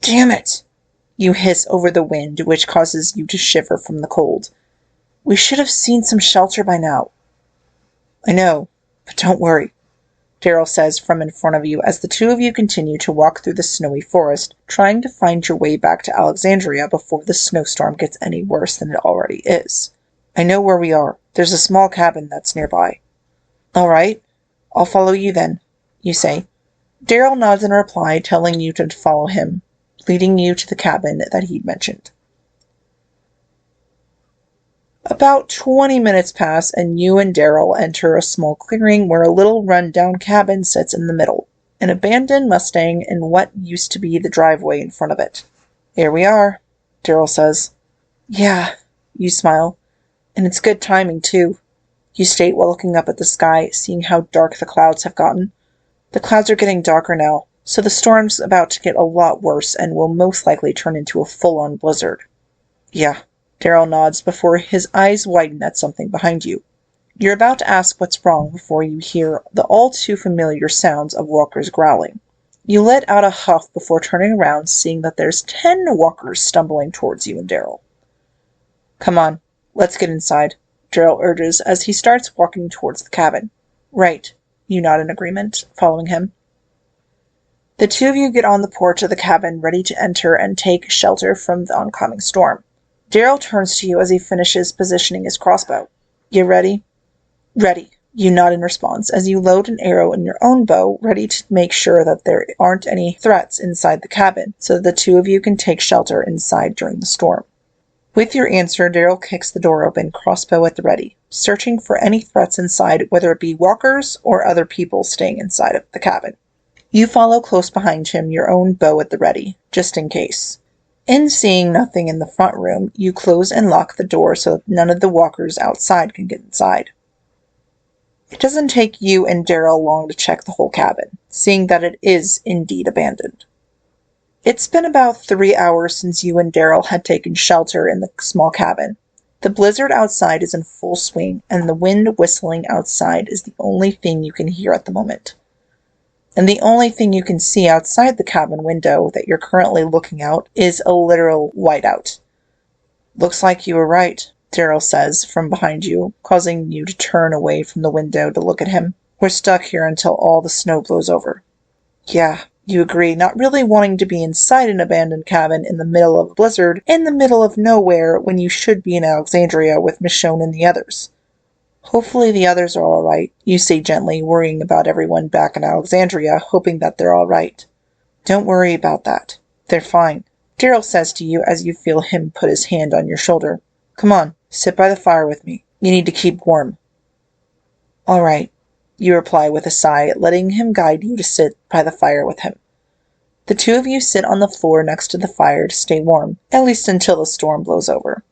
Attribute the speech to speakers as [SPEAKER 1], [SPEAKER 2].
[SPEAKER 1] Damn it! You hiss over the wind, which causes you to shiver from the cold. We should have seen some shelter by now. I know, but don't worry, Daryl says from in front of you as the two of you continue to walk through the snowy forest, trying to find your way back to Alexandria before the snowstorm gets any worse than it already is. I know where we are. There's a small cabin that's nearby. All right, I'll follow you then, you say. Daryl nods in reply, telling you to follow him, leading you to the cabin that he'd mentioned. About 20 minutes pass, and you and Daryl enter a small clearing where a little run-down cabin sits in the middle, an abandoned Mustang and what used to be the driveway in front of it. Here we are, Daryl says. Yeah, you smile. And it's good timing, too, you state while looking up at the sky, seeing how dark the clouds have gotten. The clouds are getting darker now, so the storm's about to get a lot worse and will most likely turn into a full-on blizzard. Yeah, Daryl nods before his eyes widen at something behind you. You're about to ask what's wrong before you hear the all-too-familiar sounds of walkers growling. You let out a huff before turning around, seeing that there's 10 walkers stumbling towards you and Daryl. Come on, let's get inside, Daryl urges as he starts walking towards the cabin. Right, you nod in agreement, following him. The two of you get on the porch of the cabin, ready to enter and take shelter from the oncoming storm. Daryl turns to you as he finishes positioning his crossbow. You ready? Ready, you nod in response as you load an arrow in your own bow, ready to make sure that there aren't any threats inside the cabin, so that the two of you can take shelter inside during the storm. With your answer, Daryl kicks the door open, crossbow at the ready, searching for any threats inside, whether it be walkers or other people staying inside of the cabin. You follow close behind him, your own bow at the ready, just in case. In seeing nothing in the front room, you close and lock the door so that none of the walkers outside can get inside. It doesn't take you and Daryl long to check the whole cabin, seeing that it is indeed abandoned. It's been about 3 hours since you and Daryl had taken shelter in the small cabin. The blizzard outside is in full swing, and the wind whistling outside is the only thing you can hear at the moment. And the only thing you can see outside the cabin window that you're currently looking out is a literal whiteout. Looks like you were right, Daryl says from behind you, causing you to turn away from the window to look at him. We're stuck here until all the snow blows over. Yeah, you agree, not really wanting to be inside an abandoned cabin in the middle of a blizzard, in the middle of nowhere, when you should be in Alexandria with Michonne and the others. Hopefully the others are all right, you say gently, worrying about everyone back in Alexandria, hoping that they're all right. Don't worry about that. They're fine, Daryl says to you as you feel him put his hand on your shoulder. Come on, sit by the fire with me. You need to keep warm. All right, you reply with a sigh, letting him guide you to sit by the fire with him. The two of you sit on the floor next to the fire to stay warm, at least until the storm blows over.